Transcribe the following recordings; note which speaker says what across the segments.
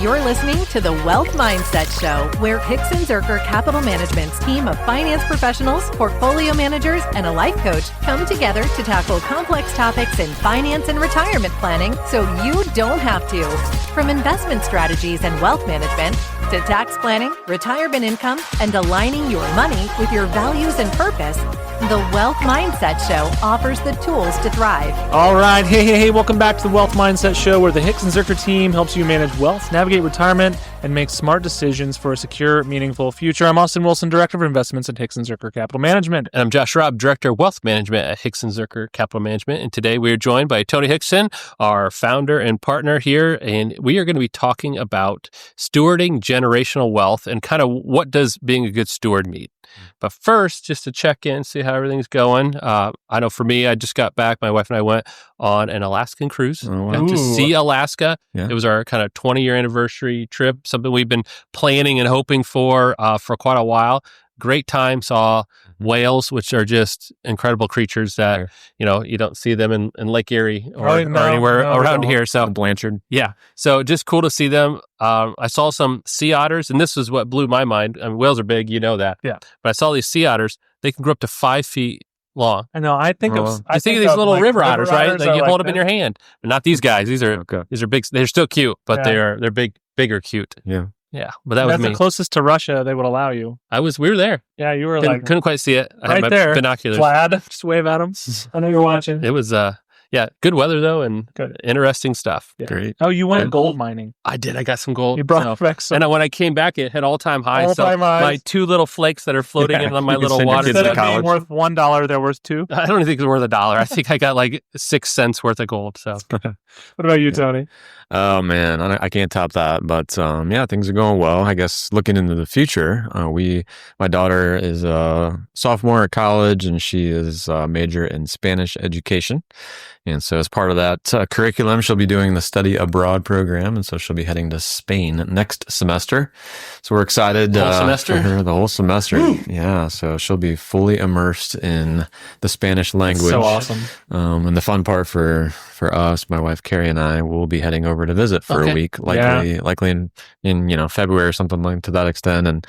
Speaker 1: You're listening to the Wealth Mindset Show, where Hicks and Zerker Capital Management's team of finance professionals, portfolio managers, and a life coach come together to tackle complex topics in finance and retirement planning so you don't have to. From investment strategies and wealth management to tax planning, retirement income, and aligning your money with your values and purpose, the Wealth Mindset Show offers the tools to thrive.
Speaker 2: All right. Hey, welcome back to the Wealth Mindset Show, where the Hicks and Zerker team helps you manage wealth, navigate retirement, and make smart decisions for a secure, meaningful future. I'm Austin Wilson, Director of Investments at Hicks and Zerker Capital Management.
Speaker 3: And I'm Josh Robb, Director of Wealth Management at Hicks and Zerker Capital Management. And today we are joined by Tony Hickson, our founder and partner here. And we are going to be talking about stewarding generational wealth and kind of what does being a good steward mean. But first, just to check in, see how everything's going. I know for me, I just got back. My wife and I went on an Alaskan cruise. Got to see Alaska. Yeah. It was our kind of 20-year anniversary trip, something we've been planning and hoping for quite a while. Great time. Saw whales, which are just incredible creatures that, you don't see them in Lake Erie or anywhere around here. So
Speaker 4: Blanchard.
Speaker 3: Yeah. So just cool to see them. I saw some sea otters, and this is what blew my mind. I mean, whales are big, you know that.
Speaker 2: Yeah.
Speaker 3: But I saw these sea otters. They can grow up to 5 feet long.
Speaker 2: I know. I think of
Speaker 3: these little river otters, right? Like you hold them in your hand. But not these guys. These are big. They're still cute, but they're bigger cute.
Speaker 4: Yeah.
Speaker 3: Yeah, but that was me.
Speaker 2: That's the closest to Russia they would allow you.
Speaker 3: We were there.
Speaker 2: Yeah, you were
Speaker 3: couldn't quite see it. I
Speaker 2: right
Speaker 3: had my
Speaker 2: there.
Speaker 3: Binoculars.
Speaker 2: Vlad, just wave at them. I know you're watching.
Speaker 3: It was, good weather though, and interesting stuff.
Speaker 2: Yeah.
Speaker 4: Great.
Speaker 2: Oh, you went gold mining.
Speaker 3: I did. I got some gold.
Speaker 2: You brought back some.
Speaker 3: And when I came back, it hit all-time highs.
Speaker 2: All-time highs.
Speaker 3: My 2 little flakes that are floating in on my little water.
Speaker 2: Instead of being worth $1, they're worth $2.
Speaker 3: I don't even think it's worth $1. I think I got like 6 cents worth of gold. So,
Speaker 2: what about you, Tony?
Speaker 4: Oh man, I can't top that. But things are going well. I guess looking into the future, my daughter is a sophomore at college, and she is a major in Spanish education. And so as part of that curriculum, she'll be doing the study abroad program. And so she'll be heading to Spain next semester. So we're excited.
Speaker 3: The whole semester?
Speaker 4: For her, the whole semester. Woo! Yeah. So she'll be fully immersed in the Spanish language.
Speaker 2: So awesome.
Speaker 4: And the fun part for us, my wife Carrie and I, will be heading over to visit for a week, likely in February or something like to that extent. And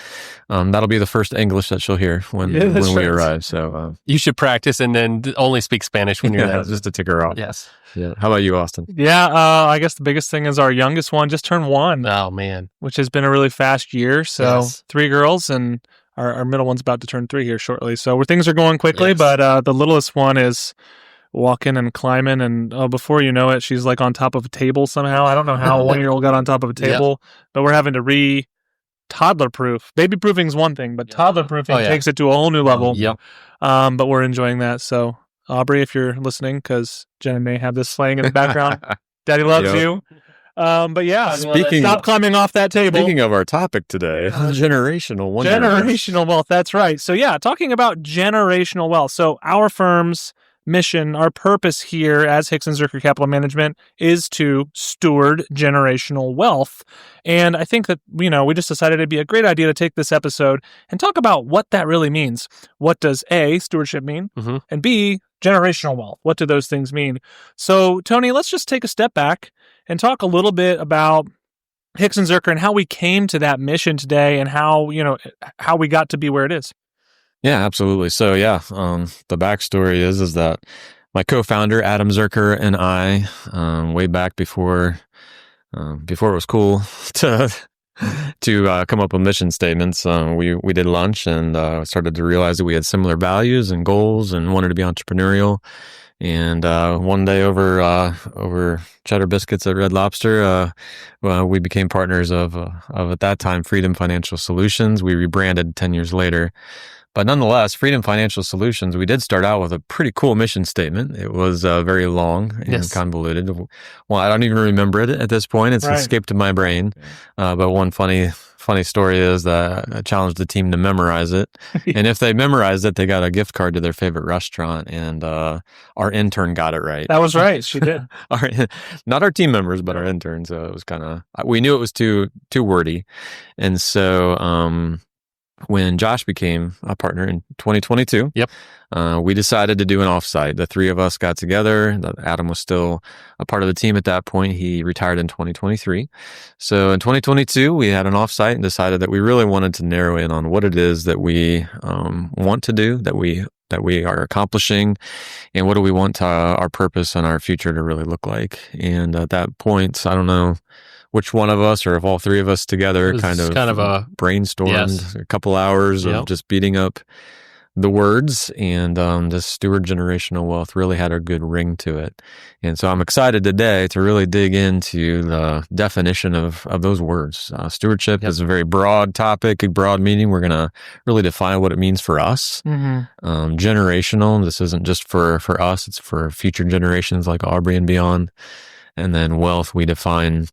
Speaker 4: that'll be the first English that she'll hear when we arrive. So
Speaker 3: you should practice and then only speak Spanish when you're there.
Speaker 4: Just to tick her off.
Speaker 3: Yes.
Speaker 4: Yeah. How about you, Austin?
Speaker 2: Yeah. I guess the biggest thing is our youngest one just turned 1.
Speaker 3: Oh man,
Speaker 2: which has been a really fast year. So 3 girls, and our middle one's about to turn 3 here shortly. So things are going quickly, but the littlest one is walking and climbing, and before you know it, she's like on top of a table somehow. I don't know how a 1-year-old got on top of a table, but we're having to toddler proof. Baby proofing is one thing, but toddler proofing takes it to a whole new level.
Speaker 3: Yep.
Speaker 2: But we're enjoying that. So Aubrey, if you're listening, because Jen may have this playing in the background, Daddy loves you. But stop climbing off that table.
Speaker 4: Speaking of our topic today, generational
Speaker 2: wealth. That's right. So talking about generational wealth. So our firm's mission, our purpose here as Hicks and Zerker Capital Management is to steward generational wealth. And I think that, we just decided it'd be a great idea to take this episode and talk about what that really means. What does A, stewardship mean? Mm-hmm. And B, generational wealth. What do those things mean? So, Tony, let's just take a step back and talk a little bit about Hicks and Zerker and how we came to that mission today and how we got to be where it is.
Speaker 4: Yeah, absolutely. So the backstory is that my co-founder Adam Zerker and I, way back before it was cool to come up with mission statements, we did lunch and started to realize that we had similar values and goals and wanted to be entrepreneurial. And one day over cheddar biscuits at Red Lobster, we became partners of at that time Freedom Financial Solutions. We rebranded 10 years later. But nonetheless, Freedom Financial Solutions, we did start out with a pretty cool mission statement. It was very long and convoluted. Well, I don't even remember it at this point. It's escaped my brain. But one funny story is that I challenged the team to memorize it. And if they memorized it, they got a gift card to their favorite restaurant. And our intern got it right.
Speaker 2: That was right. She did.
Speaker 4: Not our team members, but our intern. So it was we knew it was too wordy. And so when Josh became a partner in 2022,
Speaker 3: Yep.
Speaker 4: We decided to do an offsite. The three of us got together. Adam was still a part of the team at that point. He retired in 2023. So in 2022, we had an offsite and decided that we really wanted to narrow in on what it is that we want to do, that we are accomplishing, and what do we want our purpose and our future to really look like. And at that point, I don't know which one of us, or if all three of us together, kind of a brainstormed a couple hours of just beating up the words, and this steward generational wealth really had a good ring to it. And so I'm excited today to really dig into the definition of those words. Stewardship is a very broad topic, a broad meaning. We're going to really define what it means for us. Generational, this isn't just for us, it's for future generations like Aubrey and beyond. And then wealth, we define,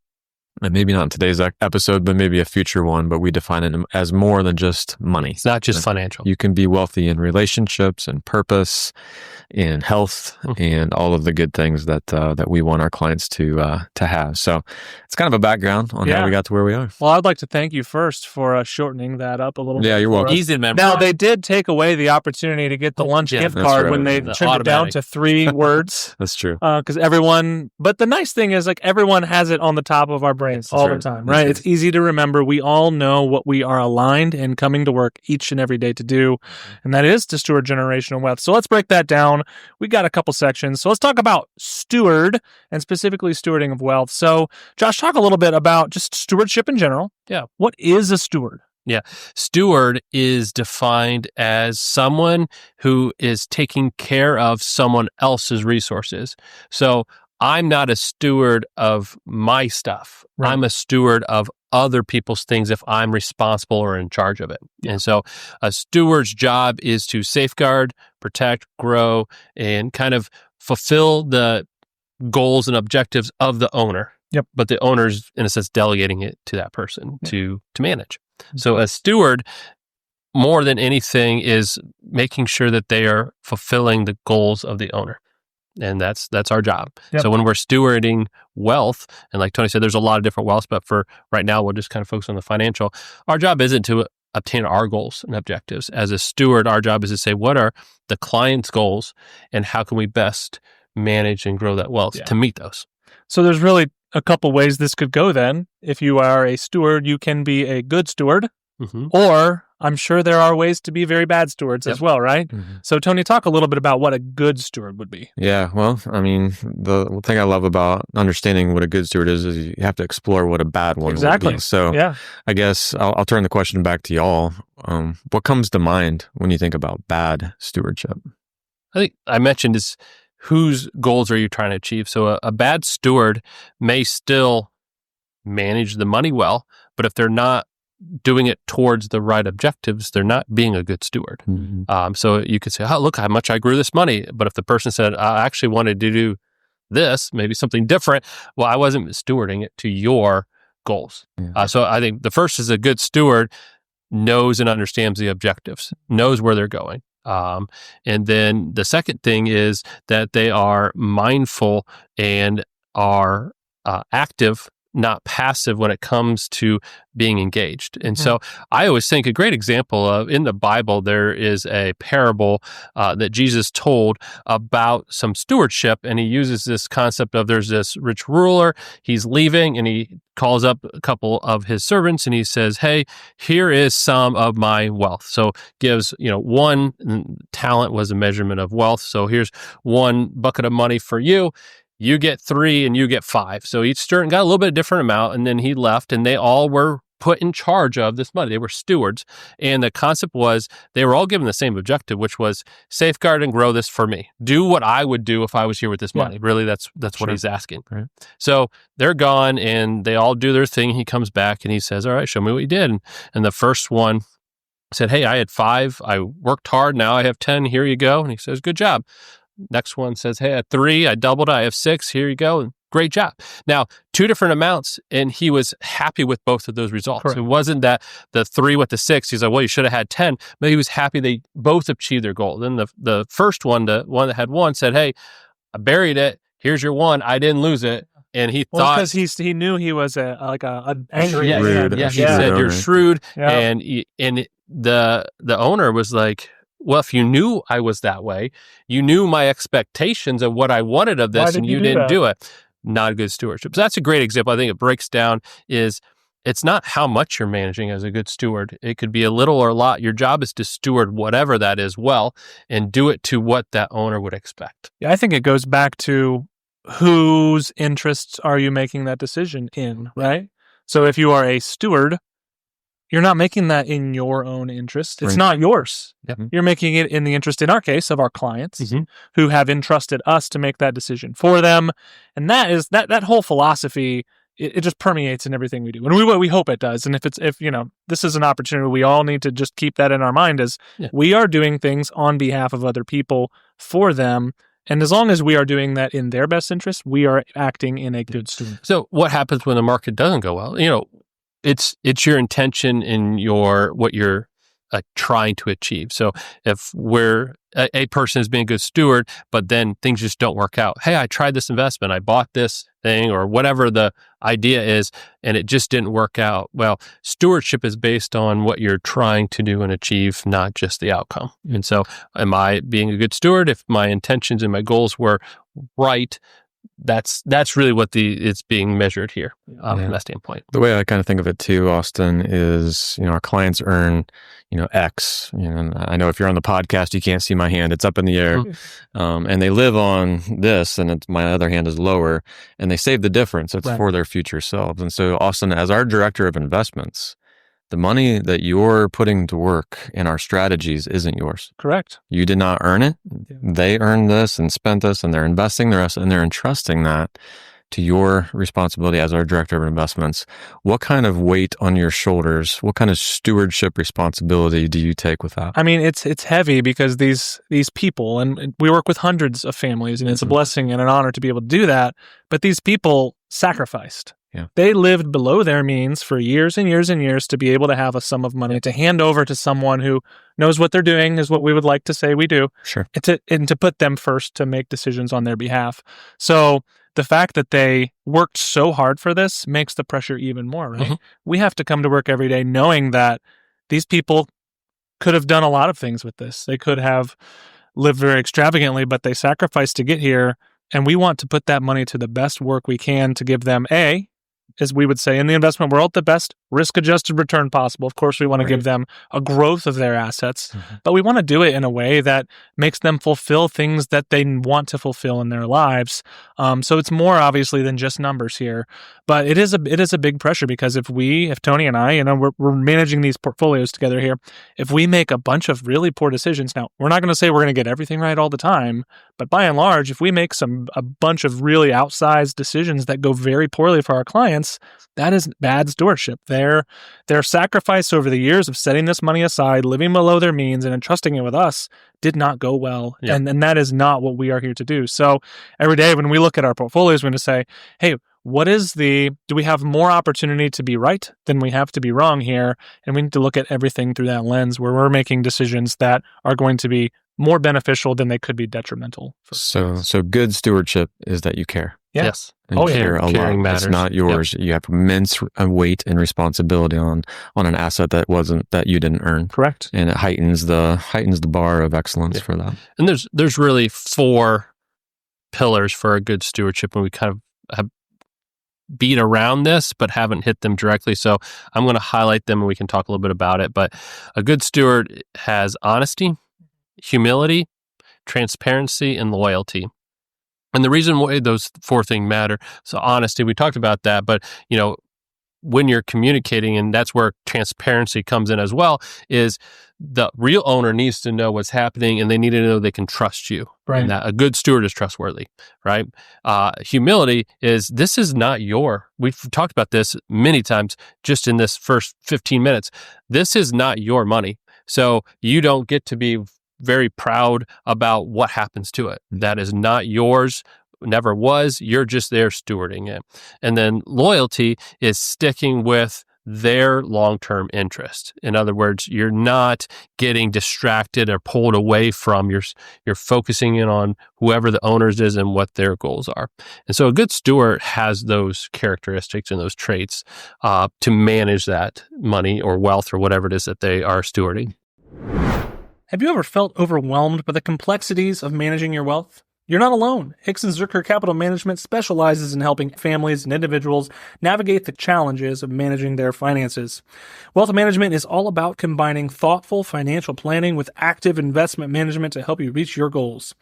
Speaker 4: and maybe not in today's episode, but maybe a future one, but we define it as more than just money.
Speaker 3: It's not just financial.
Speaker 4: You can be wealthy in relationships and purpose, in health, and all of the good things that we want our clients to have. So it's kind of a background on how we got to where we are.
Speaker 2: Well, I'd like to thank you first for shortening that up a little bit.
Speaker 4: Yeah, you're welcome.
Speaker 3: Easy to remember.
Speaker 2: Now, they did take away the opportunity to get the lunch gift card when they trimmed it down to 3 words.
Speaker 4: That's true.
Speaker 2: Because but the nice thing is, like, everyone has it on the top of our brains all the time, right? It's easy to remember. We all know what we are aligned and coming to work each and every day to do, and that is to steward generational wealth. So let's break that down. We got a couple sections. So let's talk about steward, and specifically stewarding of wealth. So Josh, talk a little bit about just stewardship in general.
Speaker 3: Yeah.
Speaker 2: What is a steward?
Speaker 3: Yeah. Steward is defined as someone who is taking care of someone else's resources. So I'm not a steward of my stuff. Right. I'm a steward of other people's things if I'm responsible or in charge of it. Yeah. And so a steward's job is to safeguard, protect, grow, and kind of fulfill the goals and objectives of the owner.
Speaker 2: Yep.
Speaker 3: But the owner's, in a sense, delegating it to that person to manage. So a steward, more than anything, is making sure that they are fulfilling the goals of the owner. And that's our job. Yep. So when we're stewarding wealth, and like Tony said, there's a lot of different wealths, but for right now, we'll just kind of focus on the financial. Our job isn't to obtain our goals and objectives. As a steward, our job is to say, what are the client's goals and how can we best manage and grow that wealth to meet those?
Speaker 2: So there's really a couple ways this could go then. If you are a steward, you can be a good steward, or I'm sure there are ways to be very bad stewards as well, right? So Tony, talk a little bit about what a good steward would be.
Speaker 4: Yeah, well, I mean, the thing I love about understanding what a good steward is you have to explore what a bad one would be. So I guess I'll turn the question back to y'all. What comes to mind when you think about bad stewardship?
Speaker 3: I think I mentioned is whose goals are you trying to achieve? So a bad steward may still manage the money well, but if they're not doing it towards the right objectives, they're not being a good steward. So you could say, oh, look how much I grew this money. But if the person said, I actually wanted to do this, maybe something different, well, I wasn't stewarding it to your goals. So I think the first is a good steward knows and understands the objectives, knows where they're going. And then the second thing is that they are mindful and are active, not passive when it comes to being engaged. And so I always think a great example of, in the Bible, there is a parable that Jesus told about some stewardship. And he uses this concept of there's this rich ruler, he's leaving, and he calls up a couple of his servants and he says, hey, here is some of my wealth. So gives, one talent was a measurement of wealth. So here's one bucket of money for you. You get 3 and you get 5. So each servant got a little bit different amount, and then he left, and they all were put in charge of this money. They were stewards. And the concept was they were all given the same objective, which was safeguard and grow this for me. Do what I would do if I was here with this money. Really, that's what he's asking. Right. So they're gone, and they all do their thing. He comes back, and he says, all right, show me what you did. And the first one said, hey, I had 5. I worked hard. Now I have 10. Here you go. And he says, good job. Next one says, hey, I had 3, I doubled it, I have 6, here you go. Great job. Now, 2 different amounts, and he was happy with both of those results. Correct. It wasn't that the 3 with the 6, he's like, well, you should have had 10, but he was happy they both achieved their goal. Then the first one, the one that had 1, said, hey, I buried it, here's your 1, I didn't lose it, And he
Speaker 2: Well,
Speaker 3: thought,
Speaker 2: because he knew he was an angry
Speaker 3: yeah,
Speaker 4: Shrewd.
Speaker 3: he
Speaker 4: Shrewd
Speaker 3: said you're
Speaker 4: owner.
Speaker 3: shrewd,
Speaker 2: Yeah.
Speaker 3: and the owner was like, well, if you knew I was that way, you knew my expectations of what I wanted of
Speaker 2: Why
Speaker 3: this,
Speaker 2: did
Speaker 3: and
Speaker 2: you
Speaker 3: you
Speaker 2: do
Speaker 3: didn't
Speaker 2: that?
Speaker 3: do it. Not a good stewardship. So that's a great example. I think it breaks down is it's not how much you're managing as a good steward. It could be a little or a lot. Your job is to steward whatever that is well and do it to what that owner would expect.
Speaker 2: Yeah, I think it goes back to whose interests are you making that decision in, right? So if you are a steward, you're not making that in your own interest. It's
Speaker 4: Right.
Speaker 2: not yours.
Speaker 3: Yep.
Speaker 2: You're making it in the interest, in our case, of our clients
Speaker 3: Mhm.
Speaker 2: who have entrusted us to make that decision for them. And that is that whole philosophy. It just permeates in everything we do, and we hope it does. And if this is an opportunity, we all need to just keep that in our mind as we are doing things on behalf of other people for them. And as long as we are doing that in their best interest, we are acting in a good steward.
Speaker 3: So what happens when the market doesn't go well? It's your intention in what you're trying to achieve. So if we're a person is being a good steward, but then things just don't work out. Hey, I tried this investment, I bought this thing or whatever the idea is, and it just didn't work out. Well, stewardship is based on what you're trying to do and achieve, not just the outcome. And so am I being a good steward? If my intentions and my goals were right, that's really what it's being measured here from that standpoint.
Speaker 4: The way I kind of think of it too, Austin, is, our clients earn, X. And I know if you're on the podcast, you can't see my hand. It's up in the air. And they live on this, and my other hand is lower, and they save the difference. It's for their future selves. And so, Austin, as our director of investments, the money that you're putting to work in our strategies isn't yours.
Speaker 2: Correct.
Speaker 4: You did not earn it. They earned this and spent this, and they're investing the rest, and they're entrusting that to your responsibility as our director of investments. What kind of weight on your shoulders, what kind of stewardship responsibility do you take with that?
Speaker 2: I mean, it's heavy because these people, and we work with hundreds of families, and it's a blessing and an honor to be able to do that. But these people sacrificed.
Speaker 4: Yeah.
Speaker 2: They lived below their means for years and years and years to be able to have a sum of money to hand over to someone who knows what they're doing, is what we would like to say we do.
Speaker 4: Sure.
Speaker 2: And to put them first to make decisions on their behalf. So the fact that they worked so hard for this makes the pressure even more, right?
Speaker 3: Mm-hmm.
Speaker 2: We have to come to work every day knowing that these people could have done a lot of things with this. They could have lived very extravagantly, but they sacrificed to get here. And we want to put that money to the best work we can to give them as we would say in the investment world, the best risk-adjusted return possible. Of course, we want to give them a growth of their assets, but we want to do it in a way that makes them fulfill things that they want to fulfill in their lives. So it's more obviously than just numbers here, but it is a big pressure because if Tony and I, we're managing these portfolios together here, if we make a bunch of really poor decisions, now we're not going to say we're going to get everything right all the time, but by and large, if we make a bunch of really outsized decisions that go very poorly for our clients, that is bad stewardship. Their sacrifice over the years of setting this money aside, living below their means, and entrusting it with us did not go well. Yeah. And that is not what we are here to do. So every day when we look at our portfolios, we're going to say, hey, do we have more opportunity to be right than we have to be wrong here? And we need to look at everything through that lens where we're making decisions that are going to be more beneficial than they could be detrimental.
Speaker 4: So good stewardship is that you care.
Speaker 2: Yeah.
Speaker 3: Yes.
Speaker 4: And you care a lot.
Speaker 3: Caring matters.
Speaker 4: It's not yours. Yep. You have immense weight and responsibility on an asset that you didn't earn.
Speaker 2: Correct.
Speaker 4: And it heightens the bar of excellence for that.
Speaker 3: And there's really 4 pillars for a good stewardship, and we kind of have beat around this but haven't hit them directly. So I'm going to highlight them and we can talk a little bit about it. But a good steward has honesty, humility, transparency, and loyalty. And the reason why those 4 things matter, so honesty, we talked about that, but when you're communicating, and that's where transparency comes in as well, is the real owner needs to know what's happening and they need to know they can trust you.
Speaker 2: Right.
Speaker 3: And that a good steward is trustworthy, right? Humility is, this is not we've talked about this many times just in this first 15 minutes. This is not your money. So you don't get to be very proud about what happens to it. That is not yours, never was. You're just there stewarding it. And then loyalty is sticking with their long-term interest. In other words, you're not getting distracted or pulled away from you're focusing in on whoever the owners is and what their goals are. And so a good steward has those characteristics and those traits to manage that money or wealth or whatever it is that they are stewarding.
Speaker 2: Have you ever felt overwhelmed by the complexities of managing your wealth? You're not alone. Hickson Zerker Capital Management specializes in helping families and individuals navigate the challenges of managing their finances. Wealth management is all about combining thoughtful financial planning with active investment management to help you reach your goals.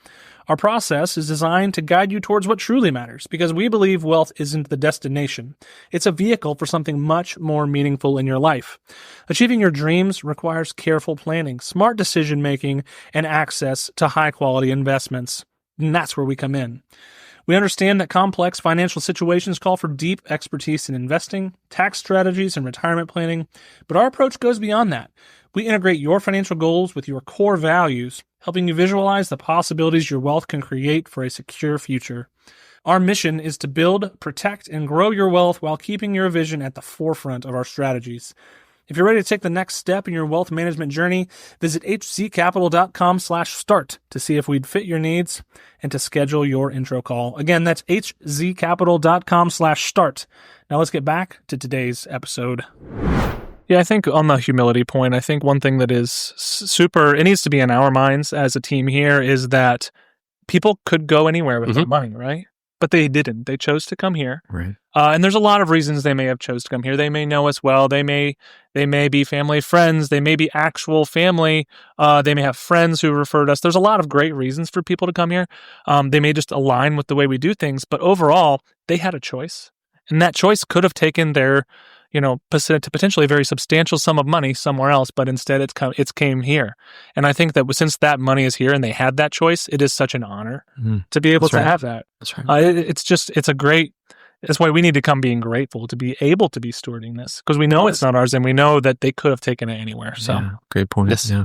Speaker 2: Our process is designed to guide you towards what truly matters, because we believe wealth isn't the destination. It's a vehicle for something much more meaningful in your life. Achieving your dreams requires careful planning, smart decision-making, and access to high-quality investments. And that's where we come in. We understand that complex financial situations call for deep expertise in investing, tax strategies, and retirement planning, but our approach goes beyond that. We integrate your financial goals with your core values, helping you visualize the possibilities your wealth can create for a secure future. Our mission is to build, protect, and grow your wealth while keeping your vision at the forefront of our strategies. If you're ready to take the next step in your wealth management journey, visit hzcapital.com/start to see if we'd fit your needs and to schedule your intro call. Again, that's hzcapital.com/start. Now let's get back to today's episode. Yeah, I think on the humility point, I think one thing that is it needs to be in our minds as a team here is that people could go anywhere with their money, right? But they didn't. They chose to come here.
Speaker 4: Right.
Speaker 2: And there's a lot of reasons they may have chose to come here. They may know us well. They may be family friends. They may be actual family. They may have friends who referred us. There's a lot of great reasons for people to come here. They may just align with the way we do things. But overall, they had a choice. And that choice could have taken their, potentially a very substantial sum of money somewhere else, but instead it's came here. And I think that since that money is here and they had that choice, it is such an honor to be able to have that.
Speaker 4: That's right.
Speaker 2: That's why we need to come being grateful to be able to be stewarding this, because we know it's not ours and we know that they could have taken it anywhere. So
Speaker 4: yeah, great point.
Speaker 2: Yes.
Speaker 4: Yeah.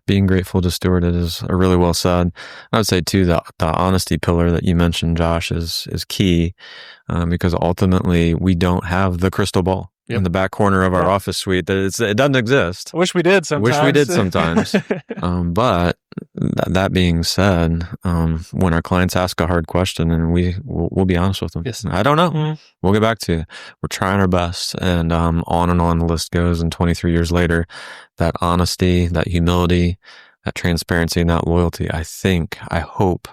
Speaker 4: Being grateful to steward it is a really well said. I would say too, the honesty pillar that you mentioned, Josh, is key because ultimately we don't have the crystal ball.
Speaker 3: Yep.
Speaker 4: In the back corner of our office suite. It doesn't exist.
Speaker 2: I wish we did sometimes.
Speaker 4: But that being said, when our clients ask a hard question, and we'll be honest with them.
Speaker 3: Yes.
Speaker 4: I don't know. We'll get back to you. We're trying our best. And on and on the list goes. And 23 years later, that honesty, that humility, that transparency, and that loyalty, I hope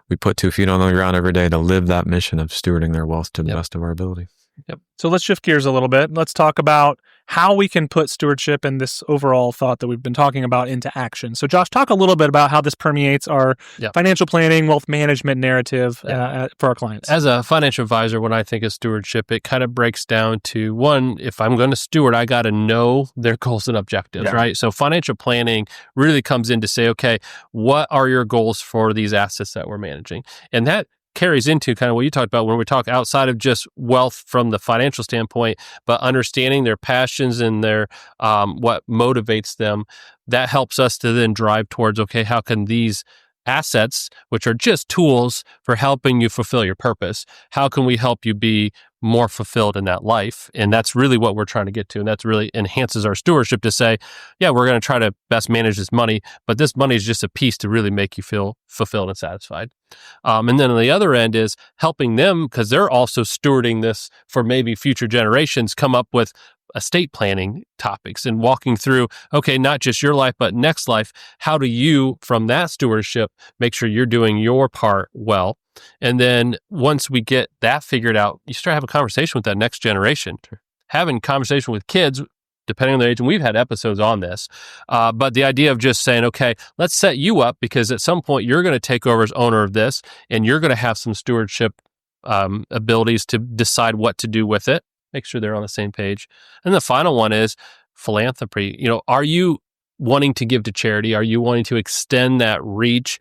Speaker 4: we put 2 feet on the ground every day to live that mission of stewarding their wealth to the best of our ability.
Speaker 2: Yep. So let's shift gears a little bit. Let's talk about how we can put stewardship and this overall thought that we've been talking about into action. So Josh, talk a little bit about how this permeates our financial planning, wealth management narrative for our clients.
Speaker 3: As a financial advisor, when I think of stewardship, it kind of breaks down to one, if I'm going to steward, I got to know their goals and objectives, right? So financial planning really comes in to say, okay, what are your goals for these assets that we're managing? And that carries into kind of what you talked about when we talk outside of just wealth from the financial standpoint, but understanding their passions and their what motivates them. That helps us to then drive towards, okay, how can these assets, which are just tools for helping you fulfill your purpose, how can we help you be more fulfilled in that life? And that's really what we're trying to get to. And that's really enhances our stewardship to say, yeah, we're going to try to best manage this money, but this money is just a piece to really make you feel fulfilled and satisfied. And then on the other end is helping them, because they're also stewarding this for maybe future generations, come up with estate planning topics and walking through, okay, not just your life, but next life. How do you, from that stewardship, make sure you're doing your part well? And then once we get that figured out, you start having a conversation with that next generation, having conversation with kids, depending on their age. And we've had episodes on this, but the idea of just saying, okay, let's set you up because at some point you're going to take over as owner of this and you're going to have some stewardship abilities to decide what to do with it. Make sure they're on the same page. And the final one is philanthropy. Are you wanting to give to charity? Are you wanting to extend that reach,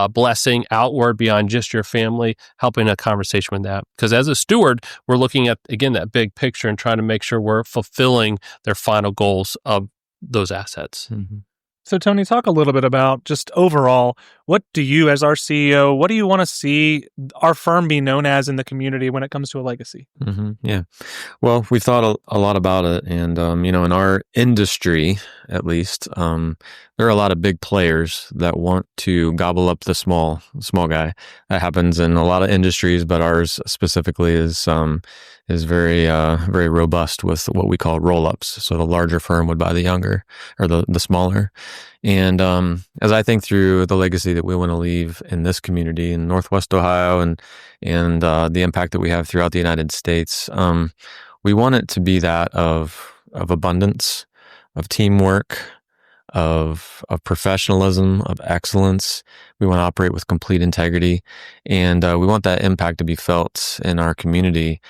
Speaker 3: blessing outward beyond just your family, helping a conversation with that? Because as a steward, we're looking at, again, that big picture and trying to make sure we're fulfilling their final goals of those assets.
Speaker 4: Mm-hmm.
Speaker 2: So, Tony, talk a little bit about just overall, what do you, as our CEO, what do you want to see our firm be known as in the community when it comes to a legacy?
Speaker 4: Yeah. Well, we've thought a lot about it. And, in our industry, at least, there are a lot of big players that want to gobble up the small guy. That happens in a lot of industries, but ours specifically is very, very robust with what we call roll-ups. So the larger firm would buy the younger or the smaller. And as I think through the legacy that we want to leave in this community in Northwest Ohio and the impact that we have throughout the United States, we want it to be that of abundance, of teamwork, of professionalism, of excellence. We want to operate with complete integrity, and we want that impact to be felt in our community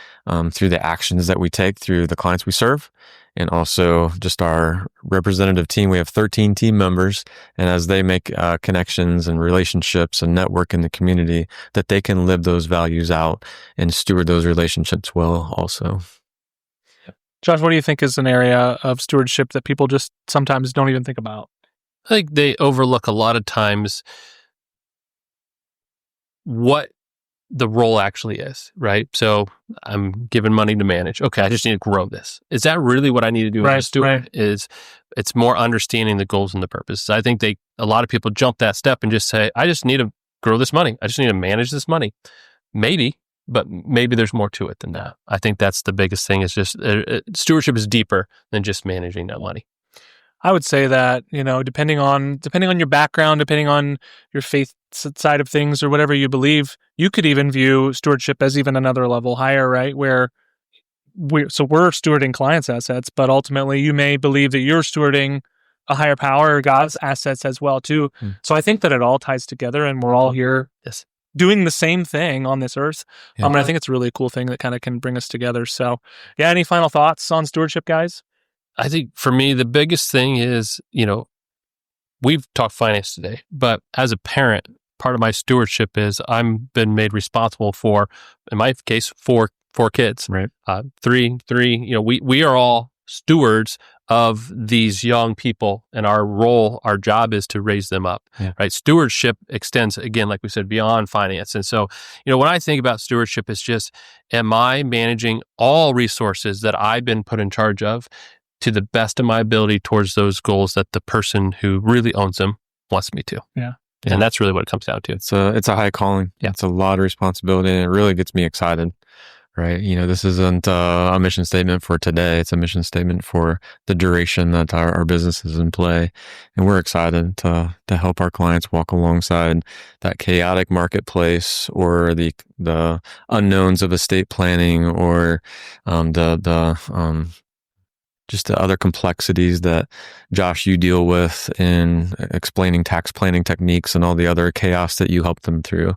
Speaker 4: through the actions that we take through the clients we serve, and also just our representative team. We have 13 team members, and as they make connections and relationships and network in the community, that they can live those values out and steward those relationships well also.
Speaker 2: Josh, what do you think is an area of stewardship that people just sometimes don't even think about?
Speaker 3: I think they overlook a lot of times what the role actually is, right? So I'm given money to manage. Okay, I just need to grow this. Is that really what I need to do as a steward? It's more understanding the goals and the purposes. I think a lot of people jump that step and just say, I just need to grow this money. I just need to manage this money. Maybe. But maybe there's more to it than that. I think that's the biggest thing is just stewardship is deeper than just managing that money.
Speaker 2: I would say that, depending on your background, depending on your faith side of things or whatever you believe, you could even view stewardship as even another level higher, right? Where we're stewarding clients' assets, but ultimately you may believe that you're stewarding a higher power or God's assets as well too. So I think that it all ties together and we're all here doing the same thing on this earth. And I think it's a really cool thing that kind of can bring us together. So yeah, any final thoughts on stewardship, guys?
Speaker 3: I think for me, the biggest thing is, we've talked finance today, but as a parent, part of my stewardship is I'm been made responsible for, in my case, four kids,
Speaker 4: right?
Speaker 3: Three, we are all stewards of these young people, and our job is to raise them up, right? Stewardship extends, again, like we said, beyond finance. And so, when I think about stewardship, it's just, am I managing all resources that I've been put in charge of to the best of my ability towards those goals that the person who really owns them wants me to?
Speaker 2: Yeah.
Speaker 3: And that's really what it comes down to.
Speaker 4: It's a high calling.
Speaker 3: Yeah.
Speaker 4: It's a lot of responsibility, and it really gets me excited. Right. This isn't a mission statement for today. It's a mission statement for the duration that our business is in play. And we're excited to help our clients walk alongside that chaotic marketplace or the unknowns of estate planning or just the other complexities that, Josh, you deal with in explaining tax planning techniques and all the other chaos that you help them through.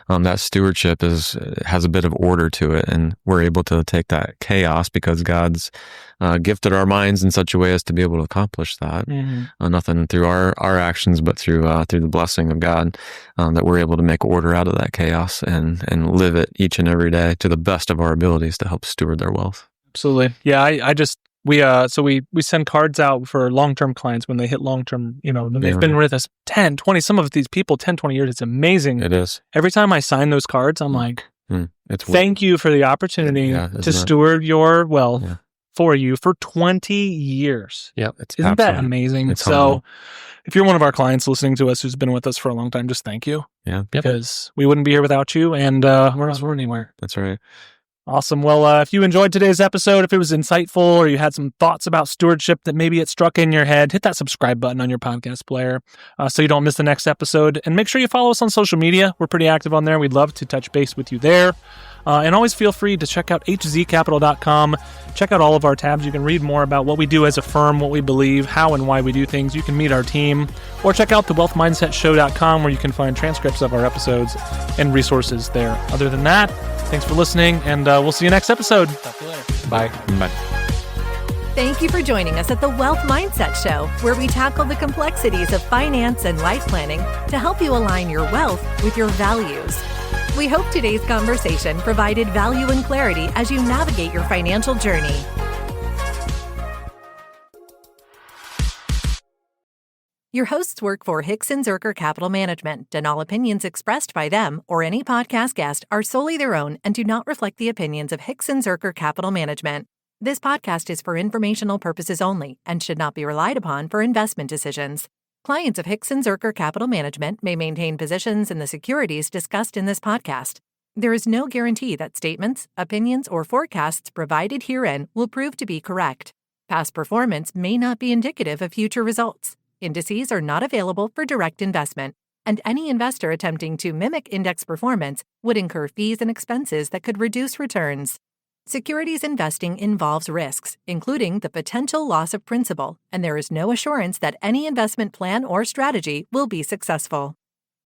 Speaker 4: That stewardship has a bit of order to it, and we're able to take that chaos because God's gifted our minds in such a way as to be able to accomplish that. Nothing through our actions, but through the blessing of God, that we're able to make order out of that chaos and live it each and every day to the best of our abilities to help steward their wealth.
Speaker 2: Absolutely. Yeah, we send cards out for long-term clients when they hit long-term, they've been with us 10, 20, some of these people, 10, 20 years. It's amazing.
Speaker 4: It is.
Speaker 2: Every time I sign those cards, I'm like, thank you for the opportunity to steward your wealth for you for 20 years.
Speaker 3: Yeah.
Speaker 2: Isn't that amazing?
Speaker 4: It's humble.
Speaker 2: If you're one of our clients listening to us who's been with us for a long time, just thank you.
Speaker 4: Yeah.
Speaker 2: Because we wouldn't be here without you, and we're not anywhere.
Speaker 4: That's right.
Speaker 2: Awesome. Well, if you enjoyed today's episode, if it was insightful or you had some thoughts about stewardship that maybe it struck in your head, hit that subscribe button on your podcast player so you don't miss the next episode. And make sure you follow us on social media. We're pretty active on there. We'd love to touch base with you there. And always feel free to check out hzcapital.com. Check out all of our tabs. You can read more about what we do as a firm, what we believe, how and why we do things. You can meet our team. Or check out thewealthmindsetshow.com where you can find transcripts of our episodes and resources there. Other than that, thanks for listening, and we'll see you next episode. Talk to you later.
Speaker 4: Bye.
Speaker 1: Thank you for joining us at the Wealth Mindset Show, where we tackle the complexities of finance and life planning to help you align your wealth with your values. We hope today's conversation provided value and clarity as you navigate your financial journey. Your hosts work for Hickson Zerker Capital Management, and all opinions expressed by them or any podcast guest are solely their own and do not reflect the opinions of Hickson Zerker Capital Management. This podcast is for informational purposes only and should not be relied upon for investment decisions. Clients of Hickson Zerker Capital Management may maintain positions in the securities discussed in this podcast. There is no guarantee that statements, opinions, or forecasts provided herein will prove to be correct. Past performance may not be indicative of future results. Indices are not available for direct investment, and any investor attempting to mimic index performance would incur fees and expenses that could reduce returns. Securities investing involves risks, including the potential loss of principal, and there is no assurance that any investment plan or strategy will be successful.